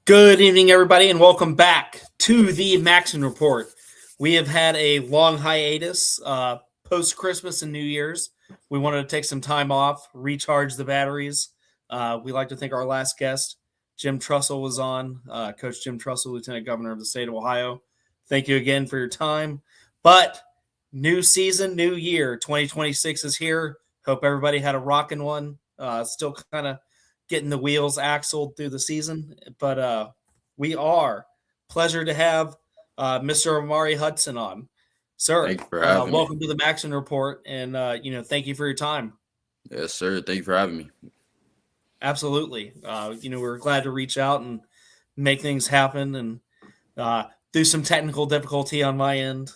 Good evening, everybody, and welcome back to the Maxon Report. We have had a long hiatus post-Christmas and New Year's. We wanted to take some time off, recharge the batteries. We'd like to thank our last guest, Jim Trussell, was on. Coach Jim Trussell, Lieutenant Governor of the state of Ohio. Thank you again for your time. But new season, new year, 2026 is here. Hope everybody had a rocking one. Still kind of getting the wheels axled through the season, but we are pleasure to have Mr. Amari Hudson on. Sir, Thank you for having me. welcome to the Maxon Report, and thank you for your time. Yes, sir. Thank you for having me. Absolutely. We're glad to reach out and make things happen, and through some technical difficulty on my end,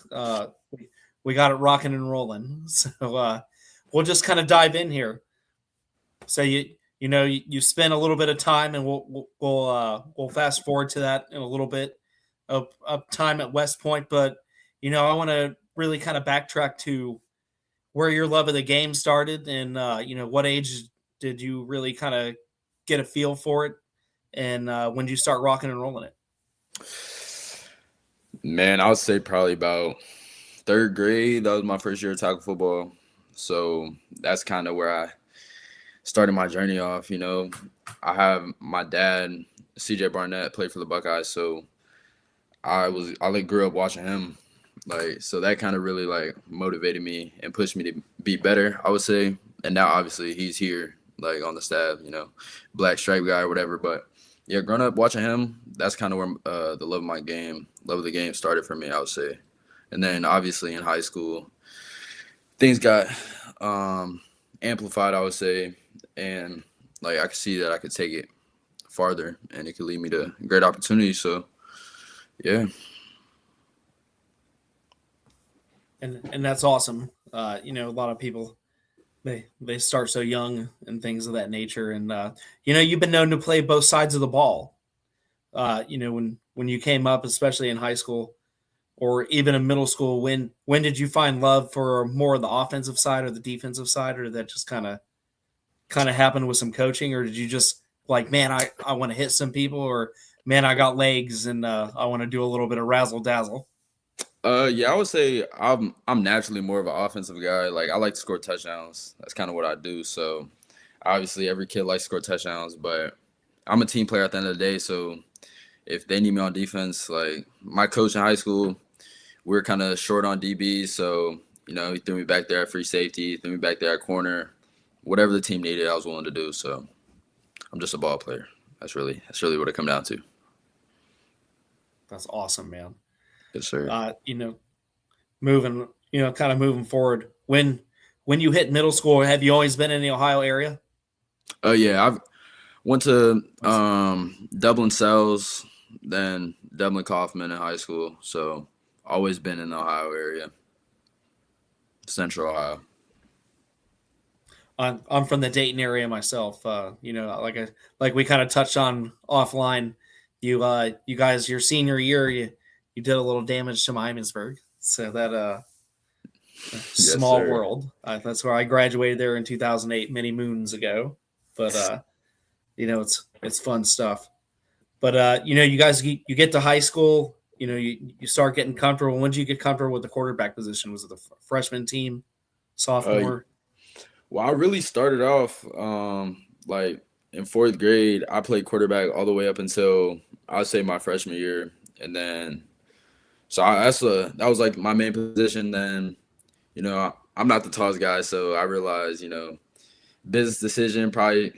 we got it rocking and rolling. So we'll just kind of dive in here. So you spend a little bit of time, and we'll fast forward to that in a little bit of time at West Point. But I want to really kind of backtrack to where your love of the game started, and what age did you really kind of get a feel for it, and when did you start rocking and rolling it? Man, I would say probably about third grade. That was my first year of tackle football, so that's kind of where I started my journey off. I have my dad, CJ Barnett, played for the Buckeyes, so I grew up watching him, so that kind of really motivated me and pushed me to be better, I would say. And now obviously he's here on the staff, black stripe guy or whatever. But yeah, growing up watching him, that's kind of where the love of the game started for me, I would say. And then obviously in high school, things got amplified, I would say. And I could see that I could take it farther, and it could lead me to great opportunities. So, yeah. And that's awesome. A lot of people they start so young and things of that nature. And you've been known to play both sides of the ball. When you came up, especially in high school or even in middle school, when did you find love for more of the offensive side or the defensive side, or did that just kind of happened with some coaching, or did you just man, I want to hit some people, or man, I got legs and I want to do a little bit of razzle dazzle? Yeah, I would say I'm naturally more of an offensive guy. I like to score touchdowns. That's kind of what I do. So obviously every kid likes to score touchdowns, but I'm a team player at the end of the day. So if they need me on defense, my coach in high school, we were kind of short on DBs. So, he threw me back there at free safety, threw me back there at corner. Whatever the team needed, I was willing to do. So I'm just a ball player. That's really what it come down to. That's awesome, man. Yes, sir. Moving forward, when you hit middle school, have you always been in the Ohio area? Yeah, I've went to Dublin Sells, then Dublin Kaufman in high school. So always been in the Ohio area, Central Ohio. I'm from the Dayton area myself. Like we kind of touched on offline. You guys, your senior year, you did a little damage to Miamisburg. So that small sir. world. That's where I graduated there in 2008, many moons ago. But it's fun stuff. But you guys, you get to high school. You start getting comfortable. When did you get comfortable with the quarterback position? Was it the freshman team, sophomore? Well, I really started off in fourth grade. I played quarterback all the way up until I'd say my freshman year, and then that was my main position. Then, I'm not the tallest guy, so I realized business decision, probably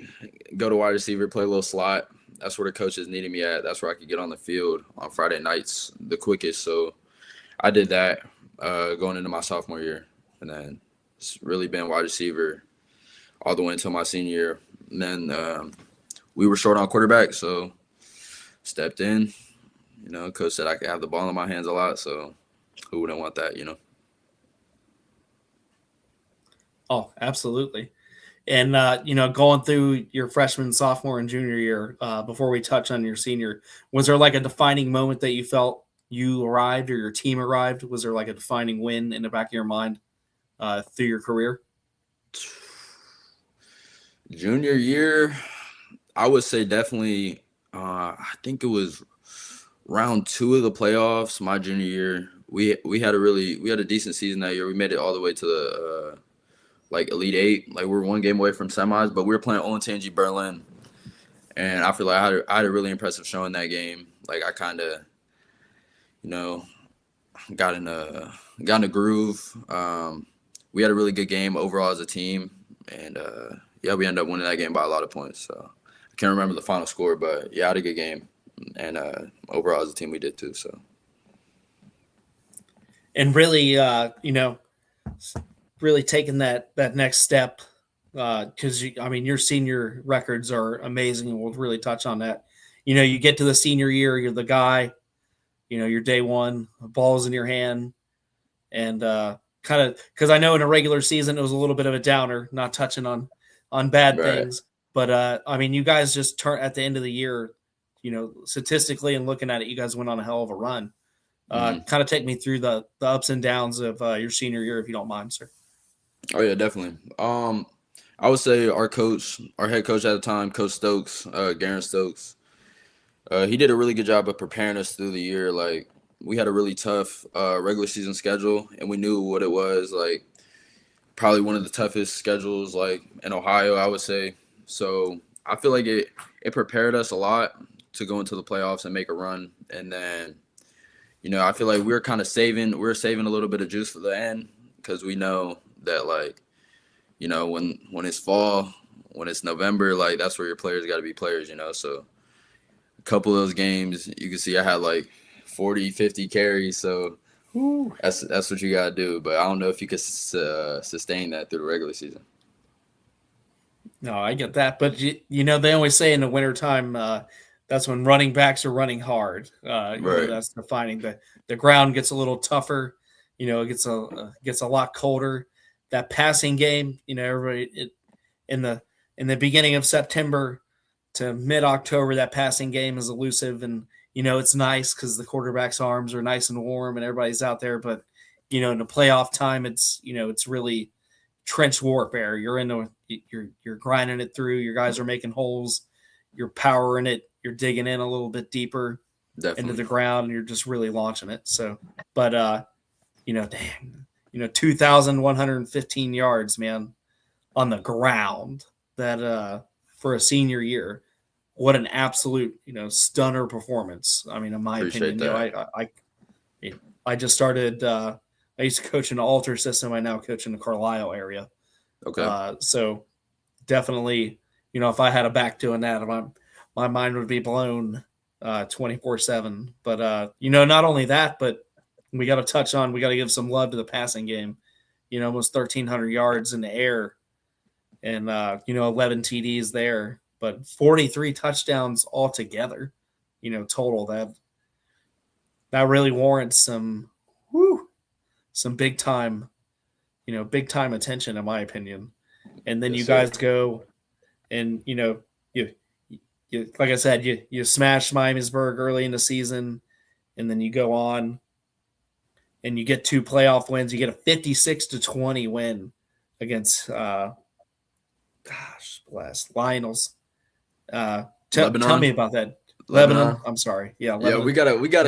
go to wide receiver, play a little slot. That's where the coaches needed me at. That's where I could get on the field on Friday nights the quickest. So I did that going into my sophomore year, and then it's really been wide receiver all the way until my senior year. And then we were short on quarterback, so stepped in. Coach said I could have the ball in my hands a lot, so who wouldn't want that, Oh, absolutely. And, going through your freshman, sophomore, and junior year, before we touch on your senior, was there a defining moment that you felt you arrived or your team arrived? Was there a defining win in the back of your mind through your career? Junior year, I would say definitely I think it was round 2 of the playoffs my junior year. We had a decent season that year. We made it all the way to the like Elite Eight. Like we were one game away from semis, but we were playing Olentangy Berlin, and I feel like I had a really impressive show in that game. Like I kind of, you know, got in a groove. We had a really good game overall as a team, and yeah, we ended up winning that game by a lot of points. So I can't remember the final score, but yeah, I had a good game, and overall as a team we did too. So And really, really taking that next step, because I mean your senior records are amazing, and we'll really touch on that. You get to the senior year, you're the guy. You're day one, the ball's in your hand, and kind of because I know in a regular season it was a little bit of a downer, not touching on bad right. things, but I mean you guys just turn at the end of the year, statistically and looking at it, you guys went on a hell of a run. Kind of take me through the ups and downs of your senior year, if you don't mind, sir. Oh yeah, definitely. I would say our head coach at the time, Coach Stokes, Garen Stokes, he did a really good job of preparing us through the year. Like we had a really tough regular season schedule, and we knew what it was. Like probably one of the toughest schedules like in Ohio, I would say. So I feel like it prepared us a lot to go into the playoffs and make a run. And then, I feel like we were saving a little bit of juice for the end because we know that like, when it's fall, when it's November, like that's where your players got to be players, So a couple of those games, you can see I had like 40, 50 carries. So that's what you got to do. But I don't know if you could sustain that through the regular season. No, I get that, but they always say in the wintertime, that's when running backs are running hard. Right. That's defining the ground gets a little tougher. It gets a lot colder. That passing game, everybody in the beginning of September to mid October, that passing game is elusive, and it's nice because the quarterback's arms are nice and warm and everybody's out there. But in the playoff time, it's really trench warfare. You're grinding it through. Your guys are making holes. You're powering it. You're digging in a little bit deeper into the ground, and you're just really launching it. So, but dang, 2,115 yards, man, on the ground. That for a senior year, what an absolute stunner performance. I mean, in my Appreciate opinion, that. I just started. I used to coach in the Alter system. I now coach in the Carlisle area. Okay. So definitely, if I had a back doing that, my mind would be blown 24/7. But not only that, but we got to give some love to the passing game. Almost 1,300 yards in the air, and 11 TDs there, but 43 touchdowns altogether. Total. That really warrants some big time, big time attention, in my opinion. And then you guys go and, you like I said, you smash Miamisburg early in the season, and then you go on and you get 2 playoff wins. You get a 56-20 win against, Lionel's. Tell me about that. Lebanon. I'm sorry. Yeah, Lebanon. Yeah, we got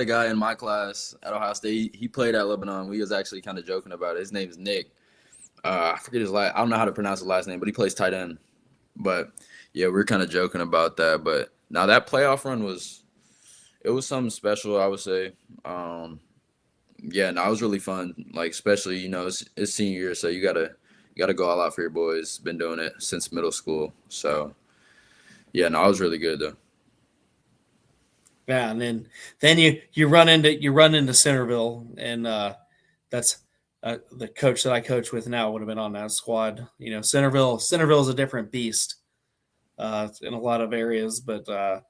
a guy in my class at Ohio State. He played at Lebanon. We was actually kind of joking about it. His name is Nick. I forget his last. I don't know how to pronounce his last name, but he plays tight end. But yeah, we're kind of joking about that. But now that playoff run was something special, I would say. Yeah, no, it was really fun. Like especially it's senior year, so you gotta go all out for your boys. Been doing it since middle school, so. Yeah, no, I was really good though. Yeah, and then you run into Centerville, and that's the coach that I coach with now would have been on that squad. Centerville is a different beast in a lot of areas, but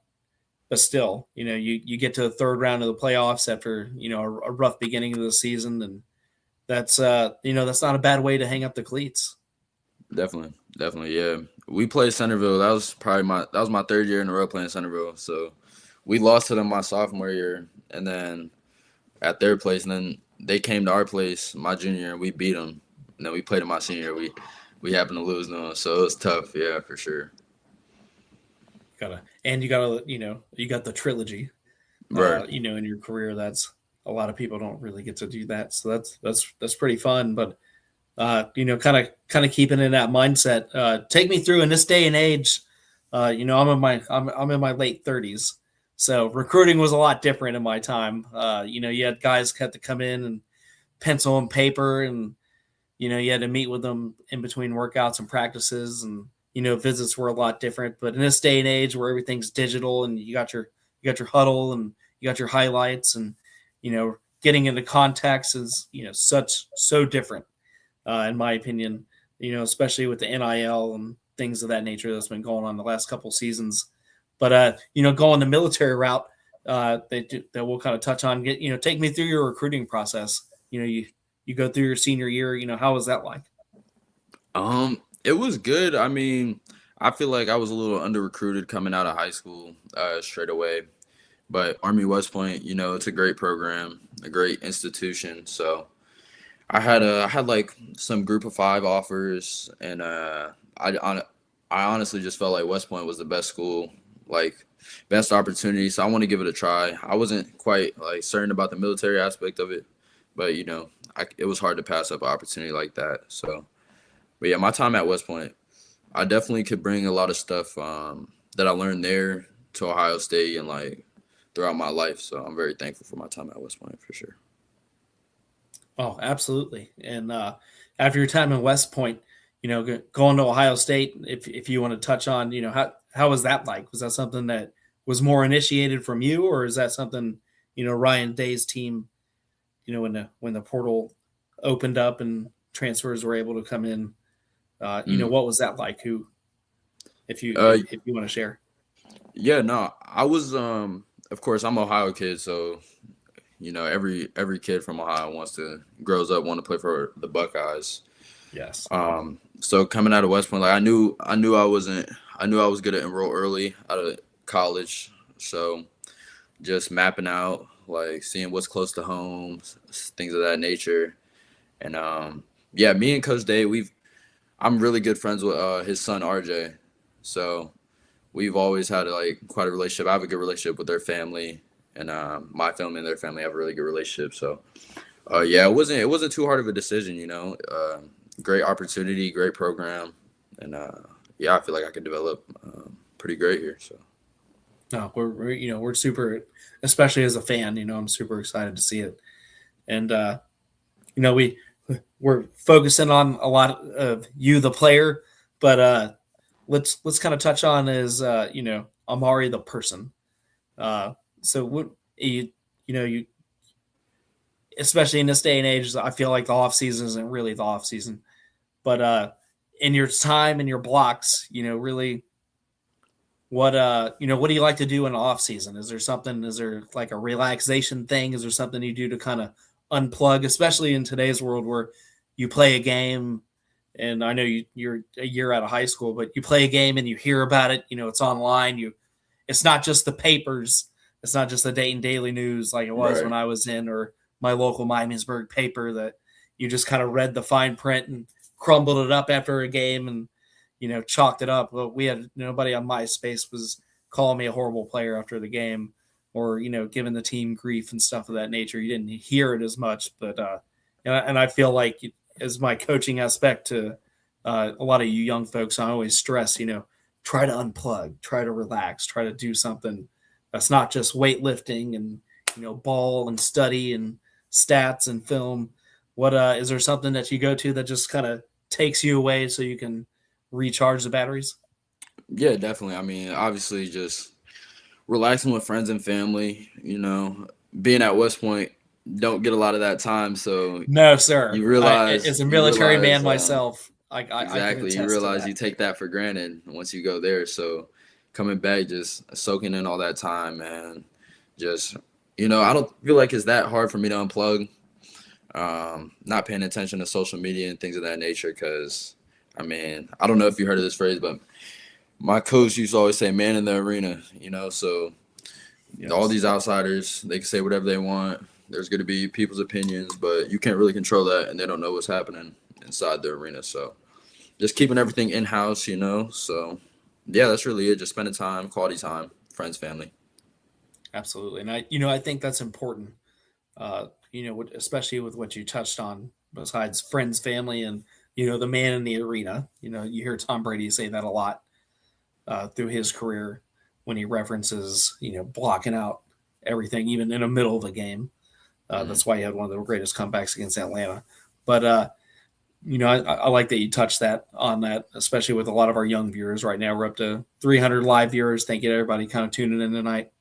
still, you get to the third round of the playoffs after a rough beginning of the season, and that's that's not a bad way to hang up the cleats. Definitely, yeah. We played Centerville. That was my 3rd year in a row playing Centerville. So we lost to them my sophomore year, and then at their place, and then they came to our place my junior year, and we beat them. And then we played them my senior year. We happened to lose them, so it was tough. Yeah, for sure. you gotta, you got the trilogy, Right. in your career. That's a lot of people don't really get to do that. So that's pretty fun. But kind of keeping in that mindset. Take me through in this day and age. I'm in my late 30s, so recruiting was a lot different in my time. You had guys had to come in and pencil and paper, and you had to meet with them in between workouts and practices, and visits were a lot different. But in this day and age where everything's digital and you got your huddle and you got your highlights, and getting into context is so different, in my opinion. Especially with the NIL and things of that nature that's been going on the last couple of seasons. But going the military route, that we'll kind of touch on. Take me through your recruiting process. You go through your senior year. How was that like? It was good. I mean, I feel like I was a little under recruited coming out of high school straight away. But Army West Point, it's a great program, a great institution. So I had like some group of 5 offers, and I honestly just felt like West Point was the best school, like best opportunity. So I want to give it a try. I wasn't quite like certain about the military aspect of it, but it was hard to pass up an opportunity like that. So, but yeah, my time at West Point, I definitely could bring a lot of stuff that I learned there to Ohio State and like throughout my life. So I'm very thankful for my time at West Point for sure. Oh, absolutely. And after your time in West Point, going to Ohio State, if you want to touch on, how was that like? Was that something that was more initiated from you, or is that something, Ryan Day's team, when the portal opened up and transfers were able to come in, what was that like? If you want to share? Yeah, no, I was of course I'm an Ohio kid, so every kid from Ohio grows up want to play for the Buckeyes. Yes. So coming out of West Point, like I knew I was going to enroll early out of college. So just mapping out, like seeing what's close to home, things of that nature. And yeah, me and Coach Day, I'm really good friends with his son RJ. So we've always had like quite a relationship. I have a good relationship with their family, and my family and their family have a really good relationship. So yeah, it wasn't too hard of a decision, great opportunity, great program, and yeah, I feel like I can develop pretty great here. So No, we're super, especially as a fan. I'm super excited to see it, and we're focusing on a lot of you, the player, but let's kind of touch on is Amari the person. So what you especially in this day and age, I feel like the off season isn't really the off season, but in your time and your blocks, really what what do you like to do in the off season? Is there like a relaxation thing? Is there something you do to kind of unplug, especially in today's world where you play a game, and I know you're a year out of high school, but you play a game and you hear about it, it's online. It's not just the papers. It's not just the Dayton Daily News like it was right, when I was in, or my local Miamisburg paper, that you just kind of read the fine print and crumbled it up after a game and, chalked it up. Well, we had nobody on MySpace was calling me a horrible player after the game, or, giving the team grief and stuff of that nature. You didn't hear it as much, but, and I feel like as my coaching aspect to a lot of you young folks, I always stress, try to unplug, try to relax, try to do something that's not just weightlifting and, ball and study and stats and film. What is there something that you go to that just kind of takes you away so you can recharge the batteries? yeah, definitely. I mean, obviously, just relaxing with friends and family. Being at West Point, don't get a lot of that time, so No, sir. you realize As a military man realize myself, I can exactly. You attest to realize that. you take that for granted once you go there. So coming back, just soaking in all that time, and just I don't feel like it's that hard for me to unplug. Not paying attention to social media and things of that nature, because I mean, I don't know if you heard of this phrase, but my coach used to always say, "Man in the arena." So Yes. all these outsiders, they can say whatever they want. There's going to be people's opinions, but you can't really control that, and they don't know what's happening inside the arena. So just keeping everything in house, So Yeah, that's really it. Just spending time, quality time, friends, family. Absolutely. And I think that's important. Especially with what you touched on, besides friends, family, and the man in the arena. You hear Tom Brady say that a lot through his career when he references blocking out everything, even in the middle of the game. Hmm. That's why he had one of the greatest comebacks against Atlanta. But I like that you touched on that, especially with a lot of our young viewers right now. We're up to 300 live viewers. Thank you to everybody kind of tuning in tonight,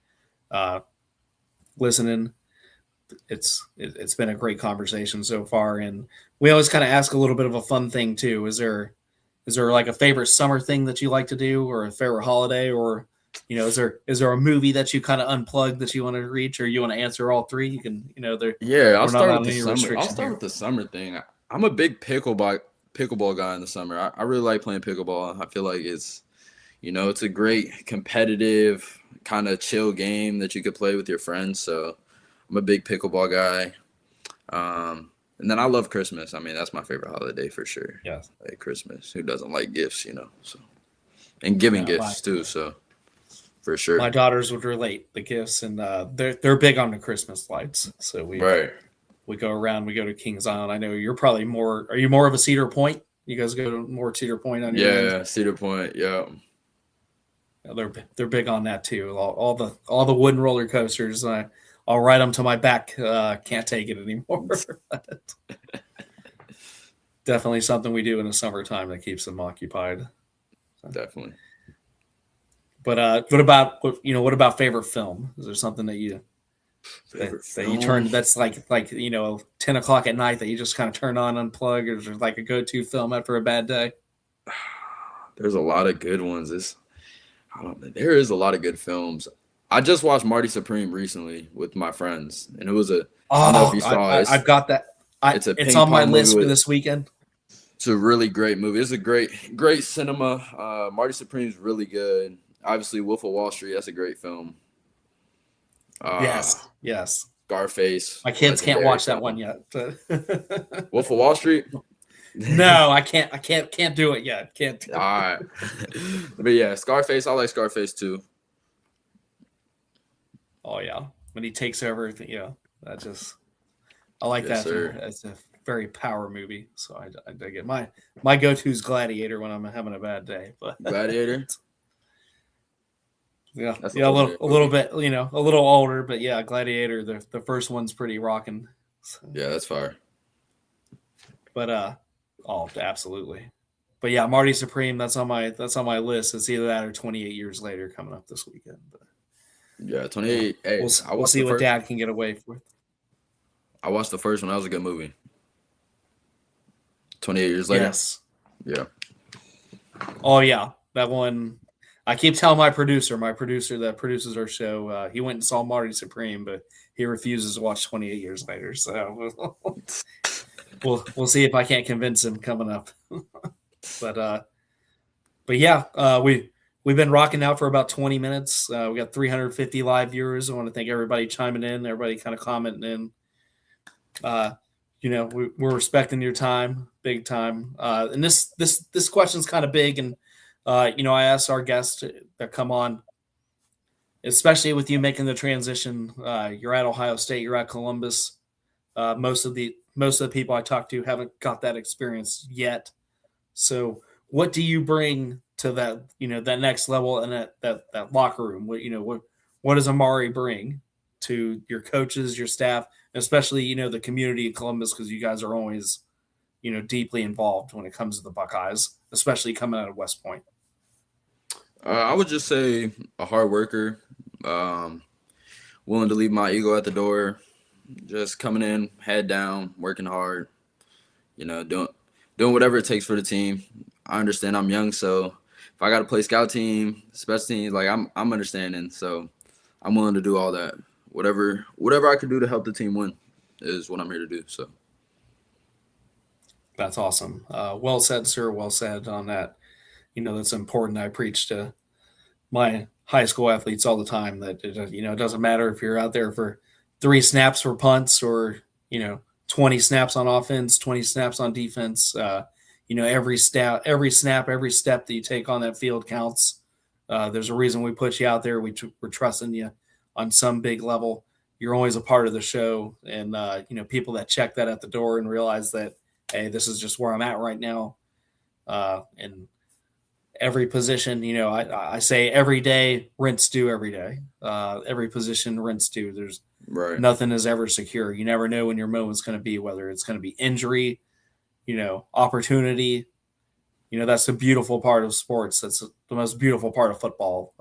uh, listening. It's been a great conversation so far, and we always kind of ask a little bit of a fun thing too. Is there like a favorite summer thing that you like to do, or a favorite holiday, or is there a movie that you kind of unplugged that you want to reach, or you want to answer all three? You can Yeah, I'll we're not start with on the any summer. I'll restriction start here. with the summer thing. I'm a big pickleball guy in the summer. I really like playing pickleball. I feel like it's a great competitive kind of chill game that you could play with your friends. So I'm a big pickleball guy. And then I love Christmas. I mean, that's my favorite holiday for sure. Yes. Like Christmas. Who doesn't like gifts? So and giving Yeah, my gifts too. So for sure. my daughters would relate the gifts, and they're big on the Christmas lights. So Right. we go around, we go to Kings Island. I know you're probably more. Are you more of a Cedar Point? You guys go to more Cedar Point on your end. Yeah. Cedar Point. Yeah. Yeah, they're big on that too. All the wooden roller coasters. I'll ride them to my back. Can't take it anymore. Definitely something we do in the summertime that keeps them occupied. Definitely. But what about favorite film? Is there something that Favorite that you film. turn that's like 10 o'clock at night that you just kind of turn on, unplug, or is there like a go-to film after a bad day? There's a lot of good ones. I don't know. There is a lot of good films. I just watched Marty Supreme recently with my friends, and it was I don't know if Oh, you I, saw it. I I've got that. It's a It's ping on my pong movie list for with. this weekend. It's a really great movie. It's a great cinema. Marty Supreme's really good. Obviously, Wolf of Wall Street. That's a great film. Uh, Yes, yes. Scarface, My kids can't legendary watch that one film. yet. Wolf of Wall Street. No, I can't. I can't do it yet. Can't All do it. right, but yeah, Scarface. I like Scarface too. Oh yeah, when he takes over, that just I like Yes, that. sir. It's a very power movie, so I dig it. My go-to is Gladiator when I'm having a bad day, but Gladiator. yeah, That's a yeah, legendary a little movie. bit, a little older, but yeah, Gladiator. The first one's pretty rocking. So, Yeah, that's fire. but oh, absolutely. But yeah, Marty Supreme. That's on my list. It's either that or 28 Years Later coming up this weekend. But Yeah, we'll 28. Hey, we'll we'll see what Dad can get away with. I watched the first one. That was a good movie. 28 years later. Yes. Yeah. Oh yeah, that one. I keep telling my producer that produces our show, he went and saw Marty Supreme, but he refuses to watch 28 Years Later. So we'll see if I can't convince him coming up. But yeah, we've been rocking out for about 20 minutes. We got 350 live viewers. I want to thank everybody chiming in, everybody kind of commenting in. Uh, we're respecting your time, big time. And this question's kind of big, and I asked our guests that come on, especially with you making the transition. You're at Ohio State, you're at Columbus. Most of the people I talk to haven't got that experience yet. So, what do you bring to that next level and that locker room? What does Amari bring to your coaches, your staff, especially the community of Columbus, because you guys are always deeply involved when it comes to the Buckeyes, especially coming out of West Point. I would just say a hard worker, um, willing to leave my ego at the door, just coming in, head down, working hard, doing whatever it takes for the team. I understand I'm young, so if I got to play scout team, special teams, like I'm understanding. So I'm willing to do all that. Whatever I could do to help the team win is what I'm here to do. So That's awesome. Well said, sir. Well said on that. That's important. I preach to my high school athletes all the time that it doesn't matter if you're out there for 3 snaps for punts or 20 snaps on offense, 20 snaps on defense. Every snap, every step that you take on that field counts. There's a reason we put you out there. We're trusting you on some big level. You're always a part of the show, and people that check that at the door and realize that, hey, this is just where I'm at right now. And every position, I say every day, rent's due every day. Every position, rent's due. There's Right. nothing is ever secure. You never know when your moment's going to be, whether it's going to be injury, opportunity. That's the beautiful part of sports. That's the most beautiful part of football.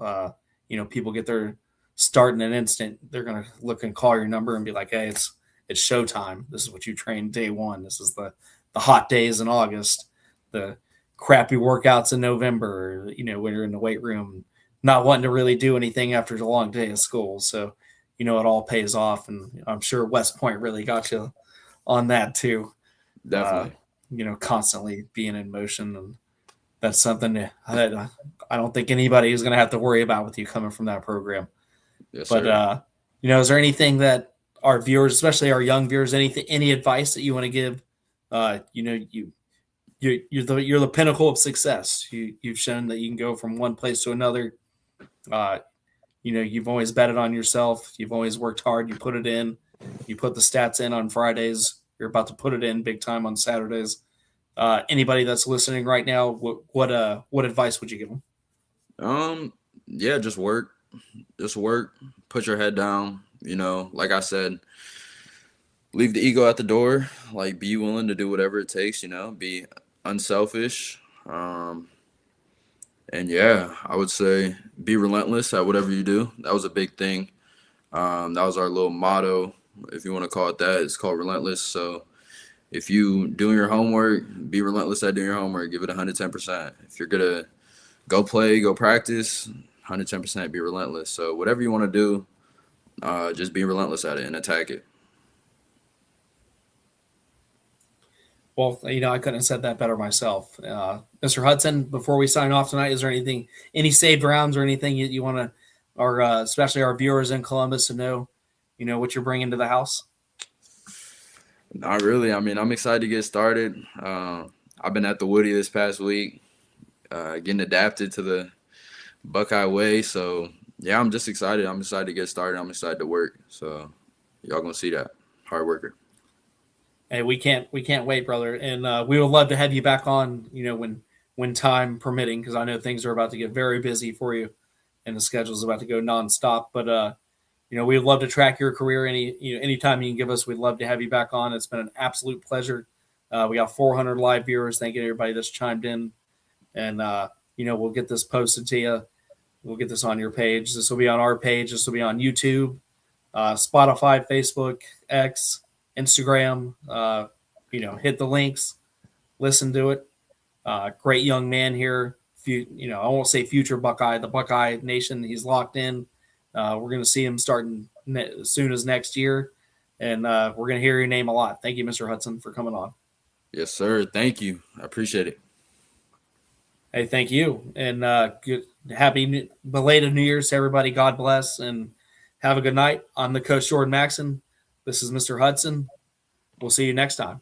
People get their start in an instant. They're going to look and call your number and be like, hey, it's showtime. This is what you trained day one. This is the hot days in August, the crappy workouts in November, when you're in the weight room, not wanting to really do anything after a long day of school. So, it all pays off. And I'm sure West Point really got you on that too. Definitely. Constantly being in motion. And that's something that I don't think anybody is going to have to worry about with you coming from that program. Yes, but, sir. Is there anything that our viewers, especially our young viewers, any advice that you want to give? You're the pinnacle of success. You've shown that you can go from one place to another. You've always betted on yourself. You've always worked hard. You put it in. You put the stats in on Fridays. You're about to put it in big time on Saturdays. Anybody that's listening right now, what advice would you give them? Yeah, just work. Just work. Put your head down. Like I said, leave the ego at the door. Like, be willing to do whatever it takes. Be unselfish. And yeah, I would say be relentless at whatever you do. That was a big thing. That was our little motto, if you want to call it that. It's called relentless. So if you doing your homework, be relentless at doing your homework. Give it 110%. If you're gonna go play, go practice, 110%. Be relentless. So whatever you want to do, just be relentless at it and attack it. Well, I couldn't have said that better myself. Mr. Hudson, before we sign off tonight, is there any saved rounds or anything you want to, or especially our viewers in Columbus to know, what you're bringing to the house? Not really. I mean, I'm excited to get started. I've been at the Woody this past week, getting adapted to the Buckeye way. So, yeah, I'm just excited. I'm excited to get started. I'm excited to work. So, y'all going to see that. Hard worker. Hey, we can't wait, brother. And we would love to have you back on, when time permitting, because I know things are about to get very busy for you and the schedule is about to go nonstop. But, we would love to track your career anytime you can give us. We'd love to have you back on. It's been an absolute pleasure. We got 400 live viewers. Thank you to everybody that's chimed in. And, we'll get this posted to you. We'll get this on your page. This will be on our page. This will be on YouTube, Spotify, Facebook, X, Instagram. Hit the links, listen to it. Great young man here. I won't say future Buckeye, the Buckeye Nation. He's locked in. We're going to see him starting as soon as next year, and we're going to hear your name a lot. Thank you, Mr. Hudson, for coming on. Yes, sir. Thank you. I appreciate it. Hey, thank you, and happy belated New Year's to everybody. God bless, and have a good night. I'm the coach, Jordan Maxon. This is Mr. Hudson. We'll see you next time.